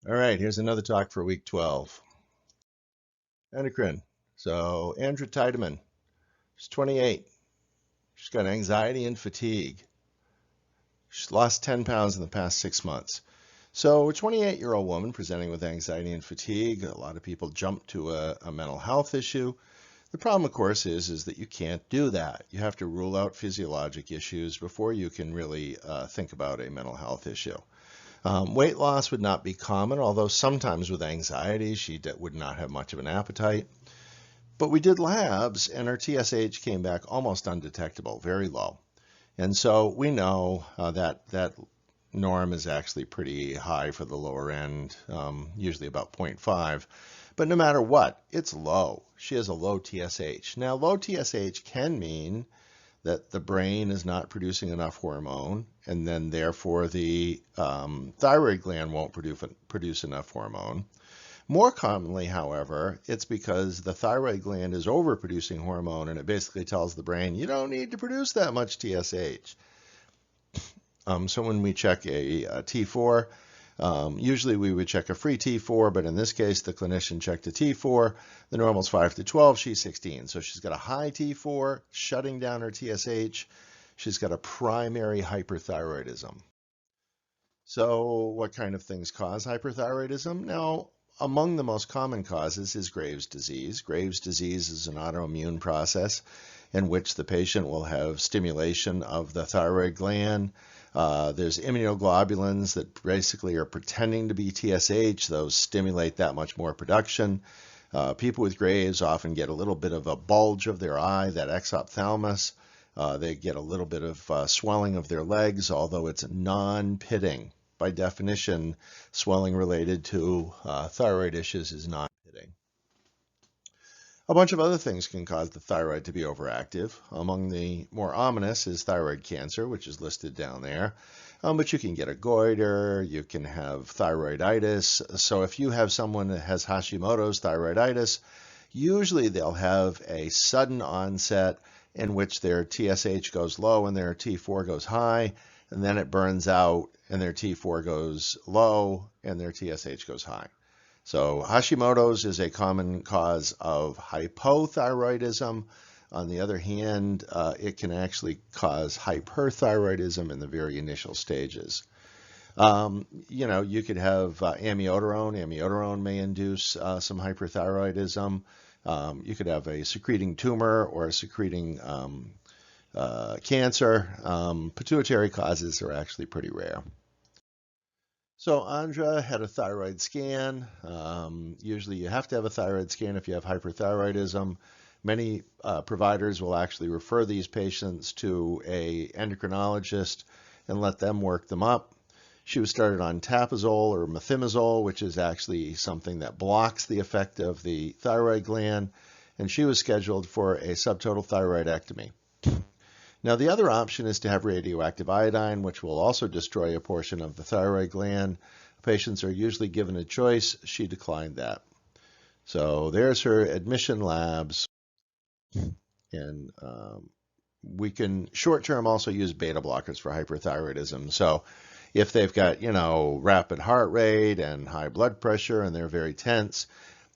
All right, here's another talk for week 12. Endocrine. So, Andrew Tiedemann, she's 28. She's got anxiety and fatigue. She's lost 10 pounds in the past 6 months. So, a 28-year-old woman presenting with anxiety and fatigue, a lot of people jump to a mental health issue. The problem, of course, is that you can't do that. You have to rule out physiologic issues before you can really think about a mental health issue. Weight loss would not be common, although sometimes with anxiety, she would not have much of an appetite. But we did labs, and her TSH came back almost undetectable, very low. And so we know that norm is actually pretty high for the lower end, usually about 0.5. But no matter what, it's low. She has a low TSH. Now, low TSH can mean that the brain is not producing enough hormone, and then therefore the thyroid gland won't produce enough hormone. More commonly, however, it's because the thyroid gland is overproducing hormone, and it basically tells the brain, you don't need to produce that much TSH. So when we check a T4, usually we would check a free T4, but in this case, the clinician checked a T4. The normal is 5 to 12, she's 16. So she's got a high T4, shutting down her TSH. She's got a primary hyperthyroidism. So what kind of things cause hyperthyroidism? Now, among the most common causes is Graves' disease. Graves' disease is an autoimmune process in which the patient will have stimulation of the thyroid gland. There's immunoglobulins that basically are pretending to be TSH. Those stimulate that much more production. People with Graves often get a little bit of a bulge of their eye, that exophthalmos. They get a little bit of swelling of their legs, although it's non-pitting. By definition, swelling related to thyroid issues is non-pitting. A bunch of other things can cause the thyroid to be overactive. Among the more ominous is thyroid cancer, which is listed down there. But you can get a goiter, you can have thyroiditis. So if you have someone that has Hashimoto's thyroiditis, usually they'll have a sudden onset in which their TSH goes low and their T4 goes high, and then it burns out and their T4 goes low and their TSH goes high. So Hashimoto's is a common cause of hypothyroidism. On the other hand, it can actually cause hyperthyroidism in the very initial stages. You could have amiodarone. Amiodarone may induce some hyperthyroidism. You could have a secreting tumor or a secreting cancer. Pituitary causes are actually pretty rare. So Andra had a thyroid scan. Usually you have to have a thyroid scan if you have hyperthyroidism. Many providers will actually refer these patients to an endocrinologist and let them work them up. She was started on tapazole or methimazole, which is actually something that blocks the effect of the thyroid gland, and she was scheduled for a subtotal thyroidectomy. Now, the other option is to have radioactive iodine, which will also destroy a portion of the thyroid gland. Patients are usually given a choice. She declined that. So there's her admission labs. And we can short-term also use beta blockers for hyperthyroidism. So if they've got, rapid heart rate and high blood pressure and they're very tense,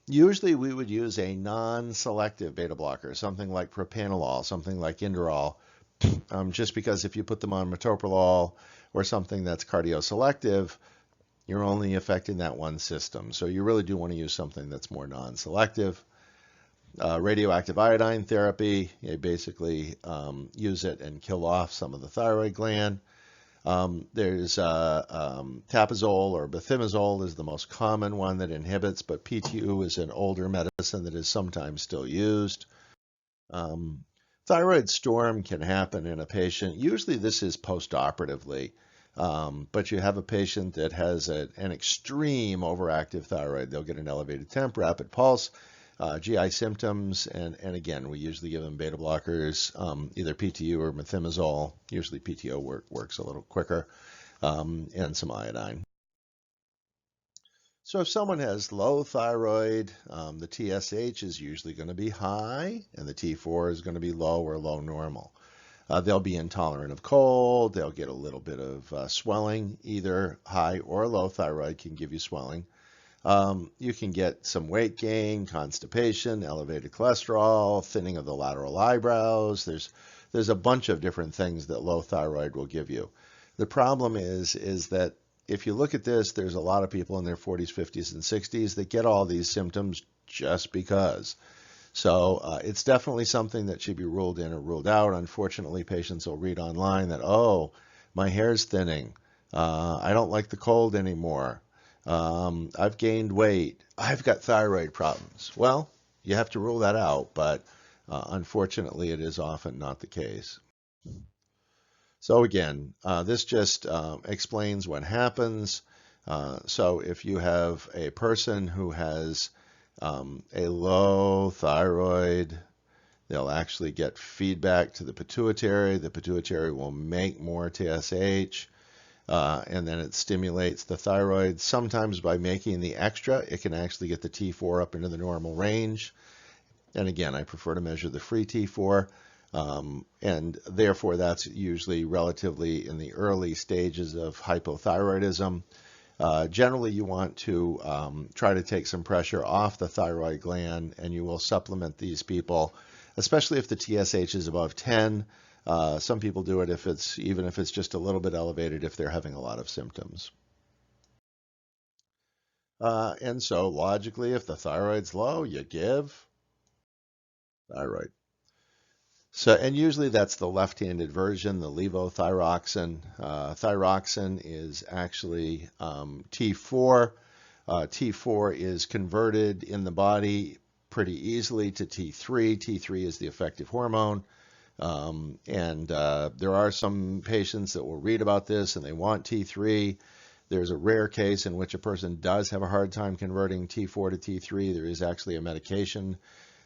usually we would use a non-selective beta blocker, something like propranolol, something like Inderal, just because if you put them on metoprolol or something that's cardioselective, you're only affecting that one system. So you really do want to use something that's more non-selective. Radioactive iodine therapy, you basically use it and kill off some of the thyroid gland. There's tapazole or methimazole is the most common one that inhibits, but PTU is an older medicine that is sometimes still used. Thyroid storm can happen in a patient. Usually this is post-operatively, but you have a patient that has an extreme overactive thyroid. They'll get an elevated temp, rapid pulse, GI symptoms, and again, we usually give them beta blockers, either PTU or methimazole. Usually PTO works a little quicker, and some iodine. So if someone has low thyroid, the TSH is usually going to be high, and the T4 is going to be low or low normal. They'll be intolerant of cold. They'll get a little bit of swelling. Either high or low thyroid can give you swelling. You can get some weight gain, constipation, elevated cholesterol, thinning of the lateral eyebrows. There's a bunch of different things that low thyroid will give you. The problem is that if you look at this, there's a lot of people in their 40s, 50s, and 60s that get all these symptoms just because. So it's definitely something that should be ruled in or ruled out. Unfortunately, patients will read online that, oh, my hair's thinning. I don't like the cold anymore. I've gained weight. I've got thyroid problems. Well, you have to rule that out, but unfortunately, it is often not the case. So again, this just explains what happens. So if you have a person who has a low thyroid, they'll actually get feedback to the pituitary. The pituitary will make more TSH, and then it stimulates the thyroid. Sometimes by making the extra, it can actually get the T4 up into the normal range. And again, I prefer to measure the free T4. And therefore, that's usually relatively in the early stages of hypothyroidism. Generally, you want to try to take some pressure off the thyroid gland, and you will supplement these people, especially if the TSH is above 10. Some people do it even if it's just a little bit elevated if they're having a lot of symptoms. And so logically, if the thyroid's low, you give thyroid. So, and usually that's the left-handed version, the levothyroxine. Thyroxine is actually T4. T4 is converted in the body pretty easily to T3. T3 is the effective hormone. There are some patients that will read about this and they want T3. There's a rare case in which a person does have a hard time converting T4 to T3. There is actually a medication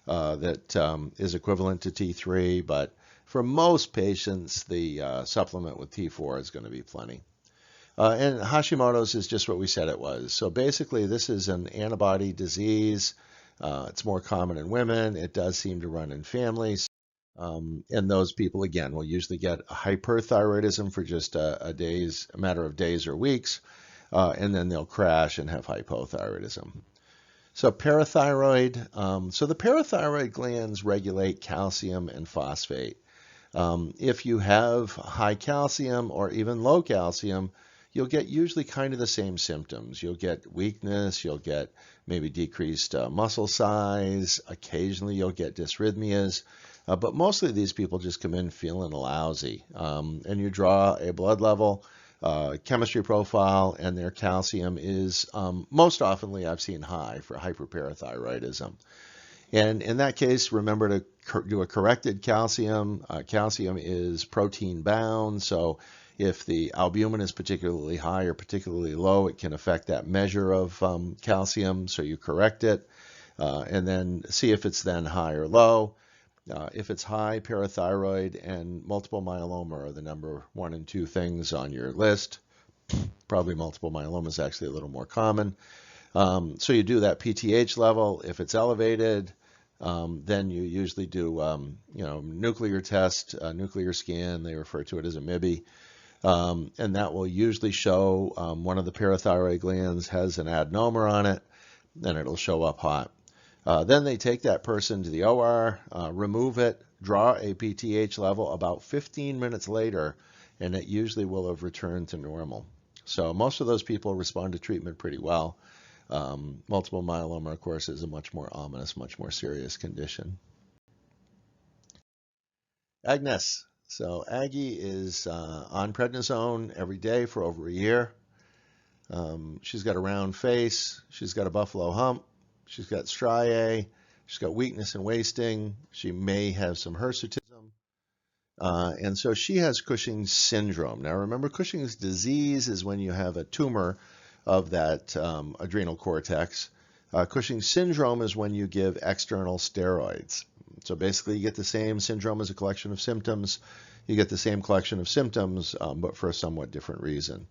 that is equivalent to T3, but for most patients, the supplement with T4 is going to be plenty. And Hashimoto's is just what we said it was. So basically, this is an antibody disease. It's more common in women. It does seem to run in families. And those people, again, will usually get hyperthyroidism for just a matter of days or weeks, and then they'll crash and have hypothyroidism. So parathyroid, so the parathyroid glands regulate calcium and phosphate. If you have high calcium or even low calcium, you'll get usually kind of the same symptoms. You'll get weakness, you'll get maybe decreased muscle size, occasionally you'll get dysrhythmias, but mostly these people just come in feeling lousy. And you draw a blood level, chemistry profile, and their calcium is most oftenly I've seen high for hyperparathyroidism. And in that case, remember to do a corrected calcium. Calcium is protein bound, so if the albumin is particularly high or particularly low, it can affect that measure of calcium, so you correct it, and then see if it's then high or low. If it's high, parathyroid and multiple myeloma are the number 1 and 2 things on your list. Probably multiple myeloma is actually a little more common. So you do that PTH level. If it's elevated, then you usually do nuclear test, nuclear scan. They refer to it as a MIBI. And that will usually show one of the parathyroid glands has an adenoma on it, and it'll show up hot. Then they take that person to the OR, remove it, draw a PTH level about 15 minutes later, and it usually will have returned to normal. So most of those people respond to treatment pretty well. Multiple myeloma, of course, is a much more ominous, much more serious condition. Agnes. So Aggie is on prednisone every day for over a year. She's got a round face. She's got a buffalo hump. She's got striae. She's got weakness and wasting. She may have some hirsutism. And so she has Cushing's syndrome. Now remember, Cushing's disease is when you have a tumor of that adrenal cortex. Cushing's syndrome is when you give external steroids. So basically you get the same syndrome as a collection of symptoms. You get the same collection of symptoms, but for a somewhat different reason.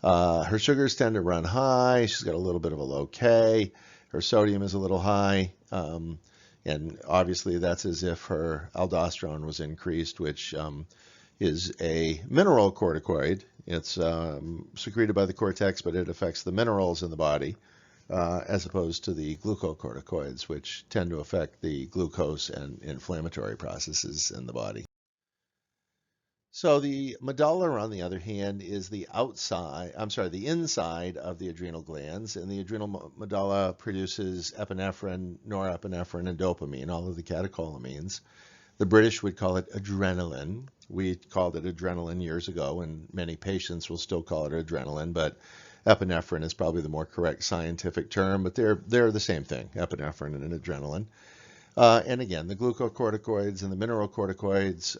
Her sugars tend to run high. She's got a little bit of a low K. Her sodium is a little high. And obviously that's as if her aldosterone was increased, which is a mineral corticoid. It's secreted by the cortex, but it affects the minerals in the body, as opposed to the glucocorticoids, which tend to affect the glucose and inflammatory processes in the body. So the medulla, on the other hand, is the the inside of the adrenal glands, and the adrenal medulla produces epinephrine, norepinephrine, and dopamine, all of the catecholamines. The British would call it adrenaline. We called it adrenaline years ago, and many patients will still call it adrenaline, but epinephrine is probably the more correct scientific term, but they're the same thing, epinephrine and adrenaline. And again, the glucocorticoids and the mineralocorticoids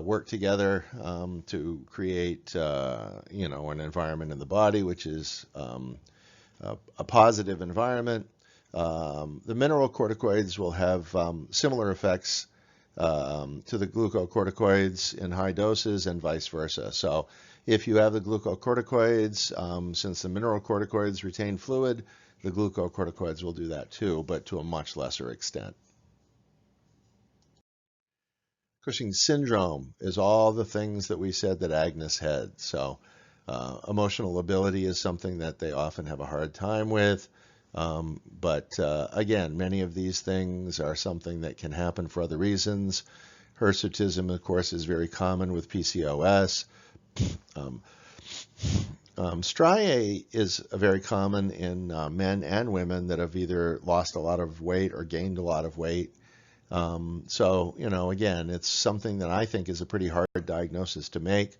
work together to create, an environment in the body which is a positive environment. The mineralocorticoids will have similar effects to the glucocorticoids in high doses and vice versa. So if you have the glucocorticoids, since the mineralocorticoids retain fluid, the glucocorticoids will do that too, but to a much lesser extent. Cushing's syndrome is all the things that we said that Agnes had. So emotional lability is something that they often have a hard time with. But again, many of these things are something that can happen for other reasons. Hirsutism, of course, is very common with PCOS. Striae is very common in men and women that have either lost a lot of weight or gained a lot of weight. So, again, it's something that I think is a pretty hard diagnosis to make.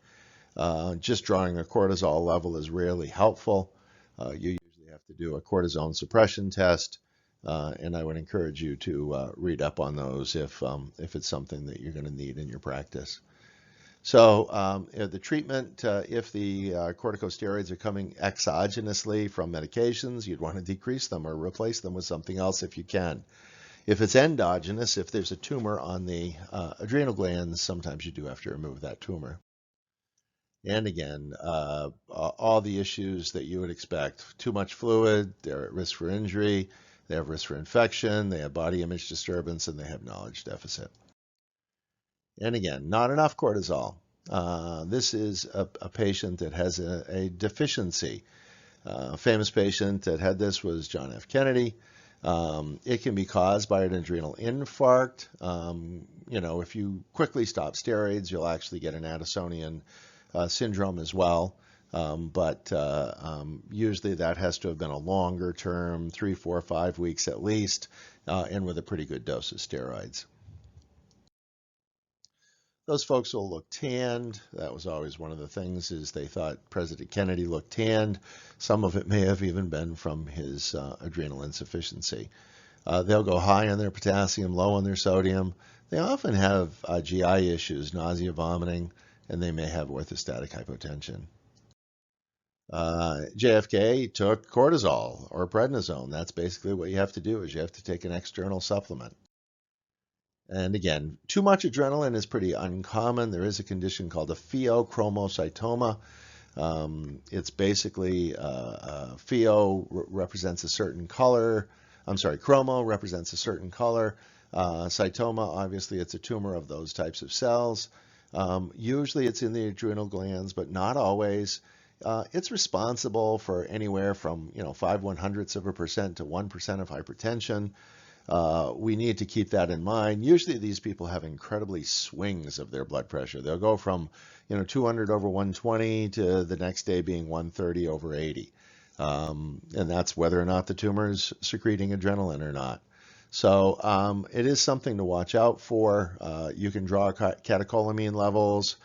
Just drawing a cortisol level is rarely helpful. You usually have to do a cortisone suppression test, and I would encourage you to read up on those if it's something that you're going to need in your practice. So the treatment, if the corticosteroids are coming exogenously from medications, you'd want to decrease them or replace them with something else if you can. If it's endogenous, if there's a tumor on the adrenal glands, sometimes you do have to remove that tumor. And again, all the issues that you would expect. Too much fluid, they're at risk for injury, they have risk for infection, they have body image disturbance, and they have knowledge deficit. And again, not enough cortisol. This is a patient that has a deficiency. A famous patient that had this was John F. Kennedy. It can be caused by an adrenal infarct. If you quickly stop steroids, you'll actually get an Addisonian syndrome as well. But usually that has to have been a longer term, 3, 4, 5 weeks at least, and with a pretty good dose of steroids. Those folks will look tanned. That was always one of the things, is they thought President Kennedy looked tanned. Some of it may have even been from his adrenal insufficiency. They'll go high on their potassium, low on their sodium. They often have GI issues, nausea, vomiting, and they may have orthostatic hypotension. JFK took cortisol or prednisone. That's basically what you have to do, is you have to take an external supplement. And again, too much adrenaline is pretty uncommon. There is a condition called a pheochromocytoma. It's basically pheo represents a certain color. Chromo represents a certain color. Cytoma, obviously, it's a tumor of those types of cells. Usually it's in the adrenal glands, but not always. It's responsible for anywhere from 0.05% to 1% of hypertension. We need to keep that in mind. Usually these people have incredibly swings of their blood pressure. They'll go from 200 over 120 to the next day being 130 over 80. And that's whether or not the tumor is secreting adrenaline or not. So it is something to watch out for. You can draw catecholamine levels.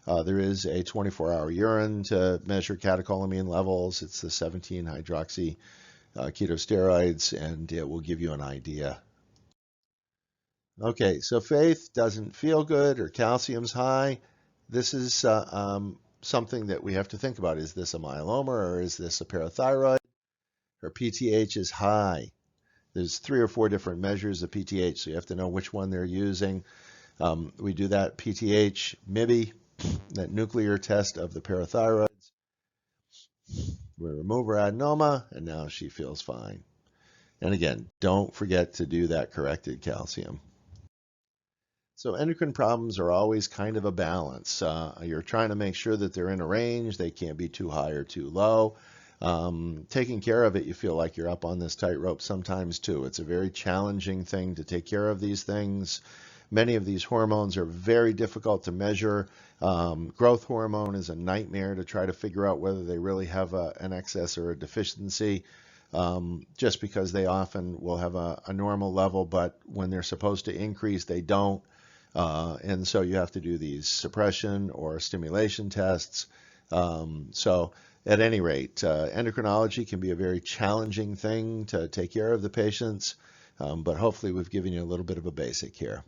There is a 24-hour urine to measure catecholamine levels. It's the 17-hydroxy ketosteroids, and it will give you an idea. Okay, so Faith doesn't feel good, or calcium's high. This is something that we have to think about. Is this a myeloma, or is this a parathyroid? Her PTH is high. There's 3 or 4 different measures of PTH, so you have to know which one they're using. We do that PTH, MIBI, that nuclear test of the parathyroids. We remove her adenoma, and now she feels fine. And again, don't forget to do that corrected calcium. So endocrine problems are always kind of a balance. You're trying to make sure that they're in a range. They can't be too high or too low. Taking care of it, you feel like you're up on this tightrope sometimes too. It's a very challenging thing to take care of these things. Many of these hormones are very difficult to measure. Growth hormone is a nightmare to try to figure out whether they really have an excess or a deficiency, just because they often will have a normal level, but when they're supposed to increase, they don't. And so you have to do these suppression or stimulation tests. So at any rate, endocrinology can be a very challenging thing to take care of the patients, but hopefully we've given you a little bit of a basic here.